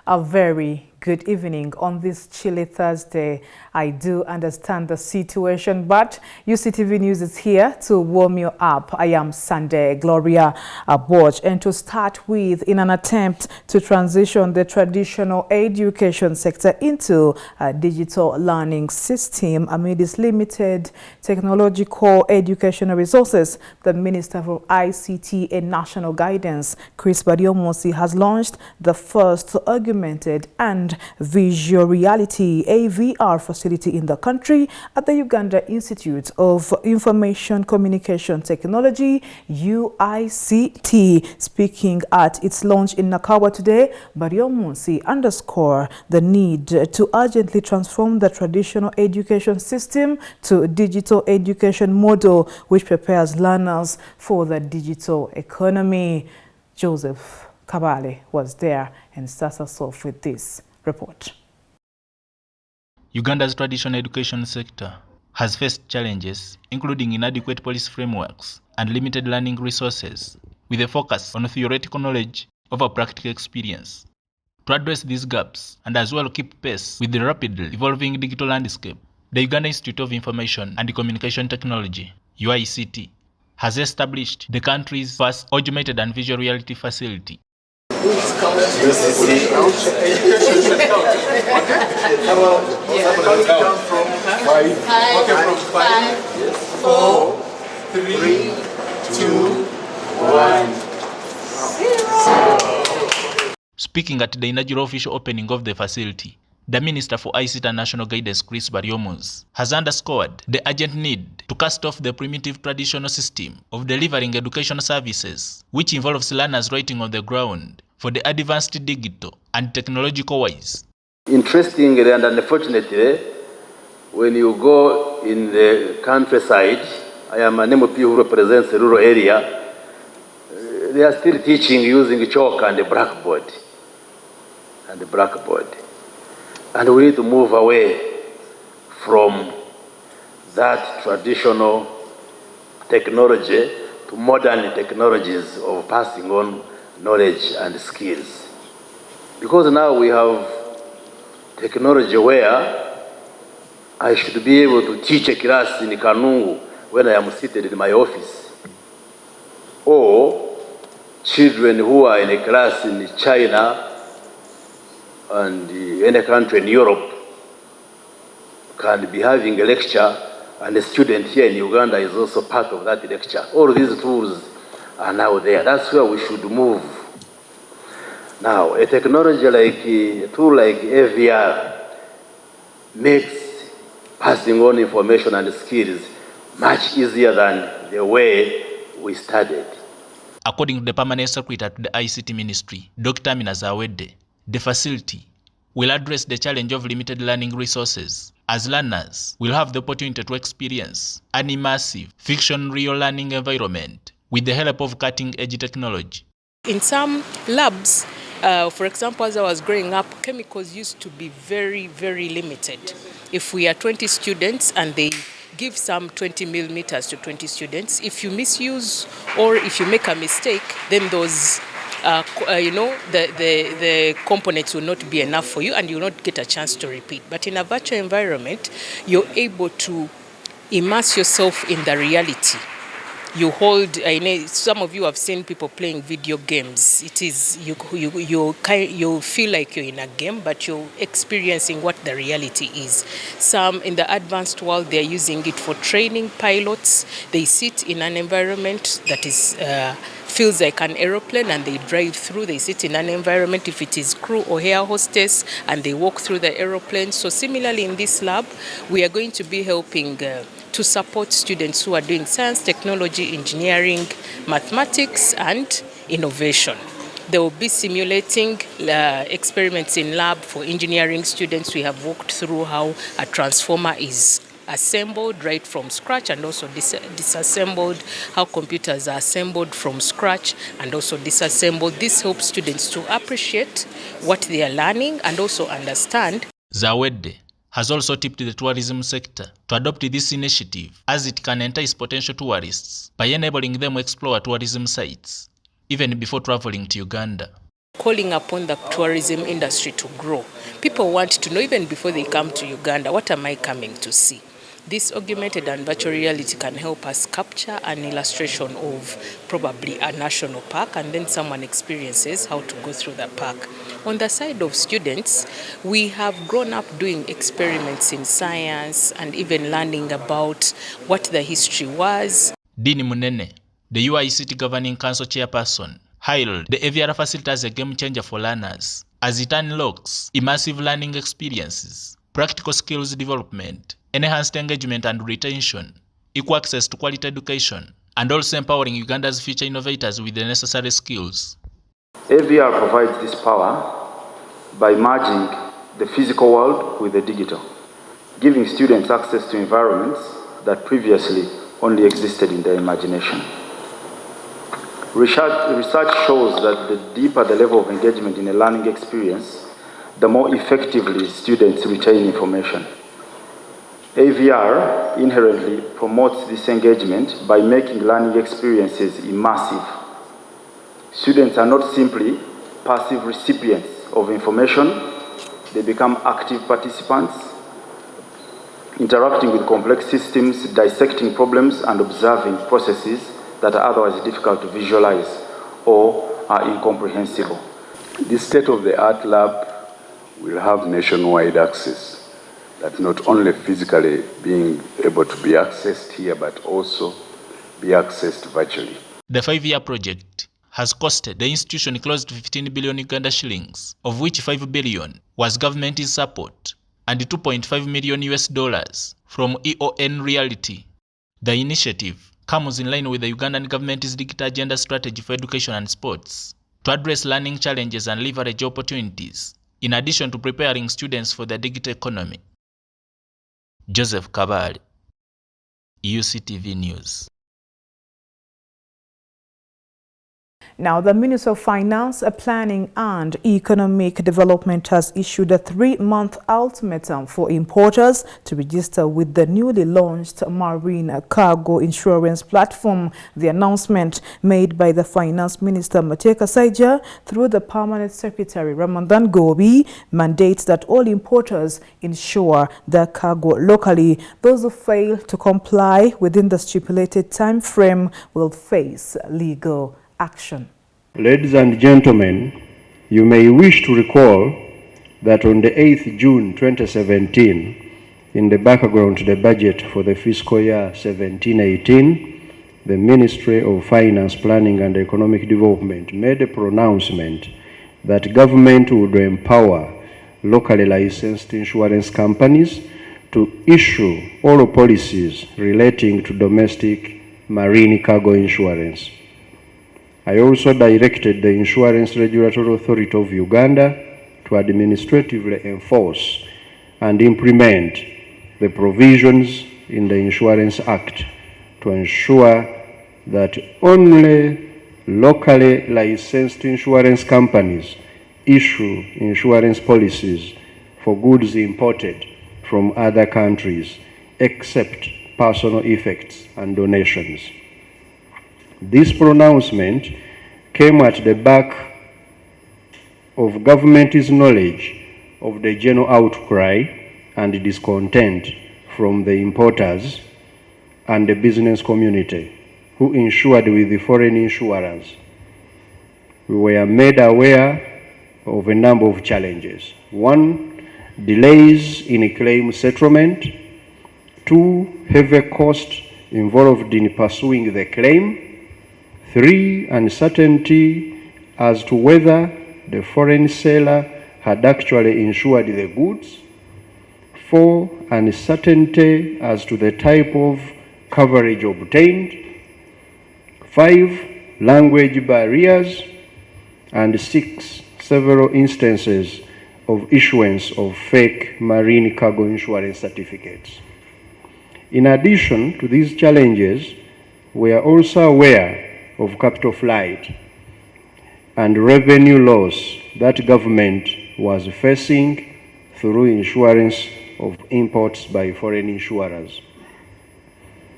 A very good evening on this chilly Thursday. I do understand the situation, but Uctv News is here to warm you up. I am Sunday Gloria Borch, and to start with, in an attempt to transition the traditional education sector into a digital learning system amid its limited technological educational resources, the Minister for ICT and National Guidance, Chris Bariomosi, has launched the first augmented and visual reality AVR facility in the country at the Uganda Institute of Information Communication Technology, UICT. Speaking at its launch in Nakawa today, Bariomosi underscored the need to urgently transform the traditional education system to a digital education model which prepares learners for the digital economy. Joseph Kabale was there and starts us off with this report. Uganda's traditional education sector has faced challenges, including inadequate policy frameworks and limited learning resources, with a focus on theoretical knowledge over practical experience. To address these gaps and as well keep pace with the rapidly evolving digital landscape, the Uganda Institute of Information and Communication Technology, UICT, has established the country's first augmented and visual reality facility. Speaking at the inaugural official opening of the facility, the Minister for ICT and National Guidance, Chris Bariomosi, has underscored the urgent need to cast off the primitive traditional system of delivering educational services, which involves learners writing on the ground, for the advanced digital and technological ways. Interestingly and unfortunately, when you go in the countryside, I am an MP who represents the rural area, they are still teaching using chalk and a blackboard. And we need to move away from that traditional technology to modern technologies of passing on knowledge and skills. Because now we have technology where I should be able to teach a class in Kanungu when I am seated in my office. Or children who are in a class in China and any country in Europe can be having a lecture, and a student here in Uganda is also part of that lecture. All these tools are now there. That's where we should move. Now, a technology like a tool like AVR makes passing on information and skills much easier than the way we studied. According to the Permanent Secretary to the ICT Ministry, Dr. Zawedde, the facility will address the challenge of limited learning resources, as learners will have the opportunity to experience an immersive, fiction real learning environment with the help of cutting-edge technology. In some labs, for example, as I was growing up, chemicals used to be very, very limited. If we are 20 students and they give some 20 millimeters to 20 students, if you misuse or if you make a mistake, then those the components will not be enough for you and you will not get a chance to repeat. But in a virtual environment, you're able to immerse yourself in the reality. You hold, some of you have seen people playing video games. It is, you feel like you're in a game, but you're experiencing what the reality is. Some in the advanced world, they're using it for training pilots. They sit in an environment that is feels like an aeroplane and they drive through. They sit in an environment, if it is crew or air hostess, and they walk through the aeroplane. So similarly in this lab, we are going to be helping to support students who are doing science, technology, engineering, mathematics, and innovation. They will be simulating experiments in lab for engineering students. We have walked through how a transformer is assembled right from scratch and also disassembled, how computers are assembled from scratch and also disassembled. This helps students to appreciate what they are learning and also understand. Zawedde has also tipped the tourism sector to adopt this initiative as it can entice potential tourists by enabling them to explore tourism sites even before traveling to Uganda. calling upon the tourism industry to grow. People want to know, even before they come to Uganda, what am I coming to see? This augmented and virtual reality can help us capture an illustration of probably a national park, and then someone experiences how to go through the park. On the side of students, we have grown up doing experiments in science and even learning about what the history was. Dini Munene, the UI City Governing Council chairperson, hailed the AVR facility as a game changer for learners, as it unlocks immersive learning experiences, practical skills development, enhanced engagement and retention, equal access to quality education, and also empowering Uganda's future innovators with the necessary skills. AVR provides this power by merging the physical world with the digital, giving students access to environments that previously only existed in their imagination. Research shows that the deeper the level of engagement in a learning experience, the more effectively students retain information. AVR inherently promotes this engagement by making learning experiences immersive. Students are not simply passive recipients of information, they become active participants, interacting with complex systems, dissecting problems, and observing processes that are otherwise difficult to visualize or are incomprehensible. This state-of-the-art lab will have nationwide access, that not only physically being able to be accessed here, but also be accessed virtually. The 5-year project has costed the institution close to 15 billion Uganda shillings, of which 5 billion was government support and $2.5 million US from EON Reality. The initiative comes in line with the Ugandan government's digital agenda strategy for education and sports to address learning challenges and leverage opportunities, in addition to preparing students for the digital economy. Joseph Kabale, Uctv News. Now, the Minister of Finance, Planning and Economic Development has issued a 3-month ultimatum for importers to register with the newly launched marine cargo insurance platform. The announcement made by the Finance Minister Mateka Saija through the Permanent Secretary Ramadan Gobi mandates that all importers insure their cargo locally. Those who fail to comply within the stipulated time frame will face legal action. Ladies and gentlemen, you may wish to recall that on the 8th June 2017, in the background to the budget for the fiscal year 17-18, the Ministry of Finance, Planning and Economic Development made a pronouncement that government would empower locally licensed insurance companies to issue all policies relating to domestic marine cargo insurance. I also directed the Insurance Regulatory Authority of Uganda to administratively enforce and implement the provisions in the Insurance Act to ensure that only locally licensed insurance companies issue insurance policies for goods imported from other countries, except personal effects and donations. This pronouncement came at the back of government's knowledge of the general outcry and discontent from the importers and the business community who insured with the foreign insurers. We were made aware of a number of challenges. 1, delays in claim settlement. 2, heavy costs involved in pursuing the claim. 3, uncertainty as to whether the foreign seller had actually insured the goods. 4, uncertainty as to the type of coverage obtained. 5, language barriers. And 6, several instances of issuance of fake marine cargo insurance certificates. In addition to these challenges, we are also aware of capital flight and revenue loss that government was facing through insurance of imports by foreign insurers.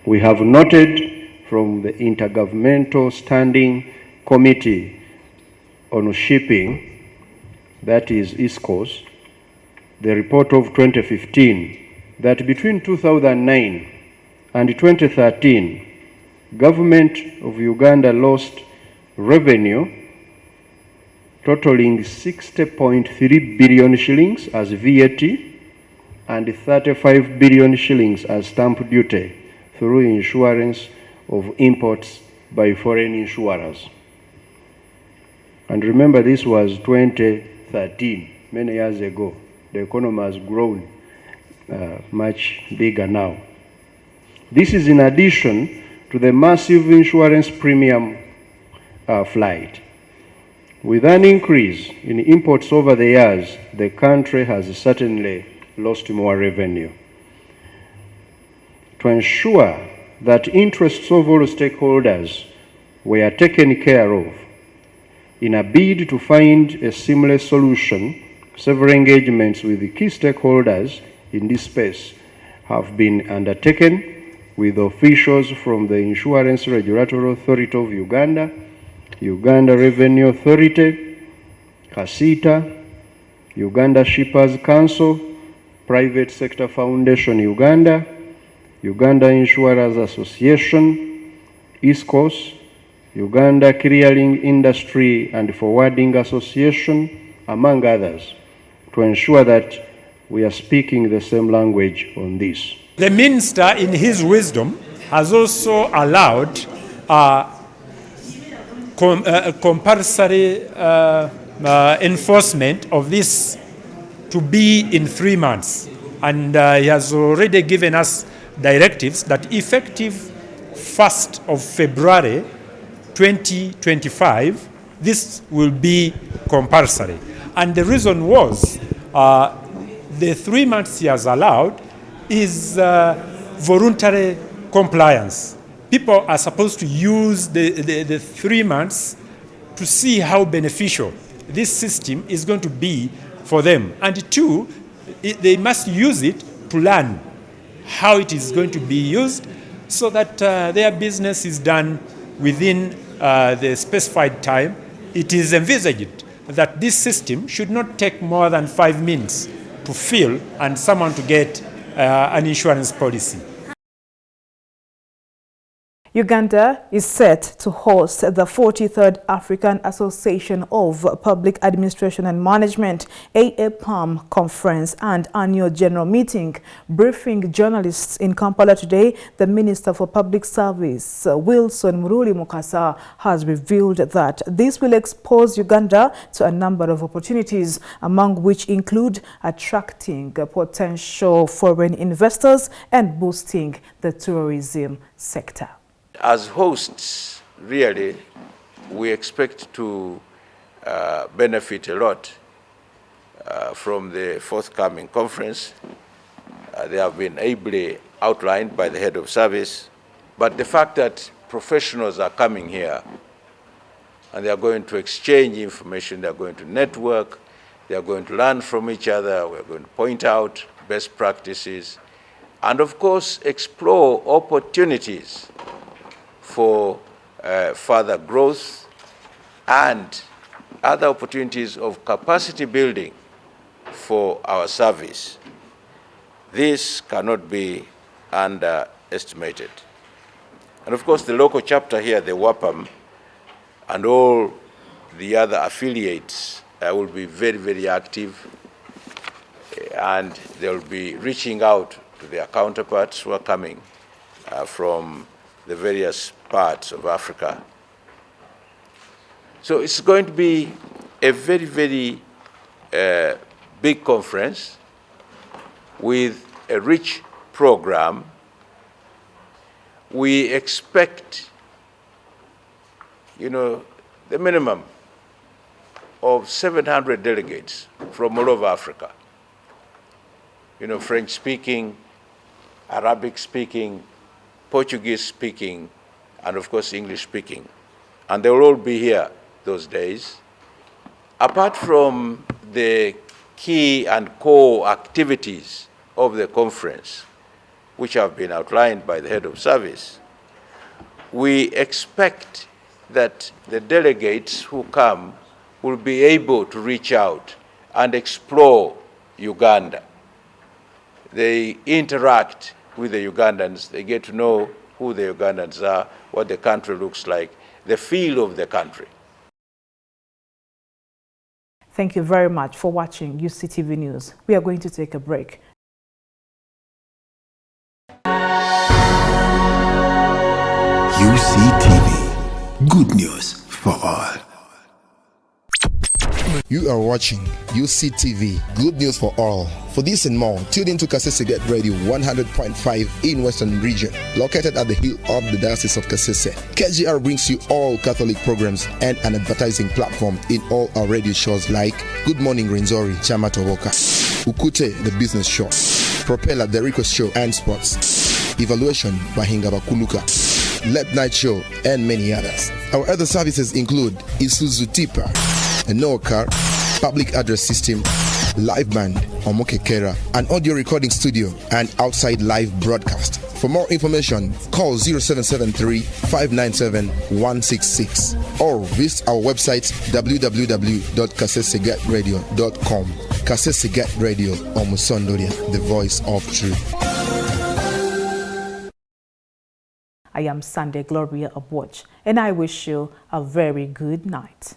We have noted from the Intergovernmental Standing Committee on Shipping, that is ISCOS, the report of 2015, that between 2009 and 2013, Government of Uganda lost revenue totaling 60.3 billion shillings as VAT and 35 billion shillings as stamp duty through insurance of imports by foreign insurers. And remember, this was 2013, many years ago. The economy has grown much bigger now. This is in addition to the massive insurance premium flight. With an increase in imports over the years, the country has certainly lost more revenue. To ensure that interests of all stakeholders were taken care of, in a bid to find a seamless solution, several engagements with the key stakeholders in this space have been undertaken with officials from the Insurance Regulatory Authority of Uganda, Uganda Revenue Authority, CASITA, Uganda Shippers Council, Private Sector Foundation Uganda, Uganda Insurers Association, ISCOS, Uganda Clearing Industry and Forwarding Association, among others, to ensure that we are speaking the same language on this. The minister, in his wisdom, has also allowed compulsory enforcement of this to be in 3 months. And he has already given us directives that effective 1st of February 2025, this will be compulsory. And the reason was the 3 months he has allowed is voluntary compliance. People are supposed to use the 3 months to see how beneficial this system is going to be for them. And two, they must use it to learn how it is going to be used so that their business is done within the specified time. It is envisaged that this system should not take more than 5 minutes to fill and someone to get an insurance policy. Uganda is set to host the 43rd African Association of Public Administration and Management AAPAM conference and annual general meeting. Briefing journalists in Kampala today, the Minister for Public Service, Wilson Muruli Mukasa, has revealed that this will expose Uganda to a number of opportunities, among which include attracting potential foreign investors and boosting the tourism sector. As hosts, really, we expect to benefit a lot from the forthcoming conference. They have been ably outlined by the head of service, but the fact that professionals are coming here and they are going to exchange information, they are going to network, they are going to learn from each other, we are going to point out best practices, and of course explore opportunities for further growth and other opportunities of capacity building for our service. This cannot be underestimated. And of course, the local chapter here, the WAPAM, and all the other affiliates will be very, very active, and they'll be reaching out to their counterparts who are coming from the various parts of Africa. So it's going to be a very, very big conference with a rich program. We expect, the minimum of 700 delegates from all over Africa. French-speaking, Arabic-speaking, Portuguese-speaking, and of course English-speaking. And they will all be here those days. Apart from the key and core activities of the conference, which have been outlined by the head of service, we expect that the delegates who come will be able to reach out and explore Uganda. They interact with the Ugandans. They get to know who the Ugandans are, what the country looks like, the feel of the country. Thank you very much for watching UCTV News. We are going to take a break. UCTV, good news for all. You are watching UCTV, good news for all. For this and more, tune in to Kasese Get Radio 100.5 in Western Region, located at the hill of the Diocese of Kasese. KGR brings you all Catholic programs and an advertising platform in all our radio shows like Good Morning Renzori, Chama Toboka, Ukute, the business show, Propeller, the Rico show and sports, Evaluation, Bahinga Bakuluka, Late Night Show, and many others. Our other services include Isuzu Tipa, a no car, public address system, live band, Omokekera, an audio recording studio, and outside live broadcast. For more information, call 0773-597-166 or visit our website www.kasesegatradio.com. Kasese Radio, Omusondoria, the voice of truth. I am Sunday Gloria Abwatch, and I wish you a very good night.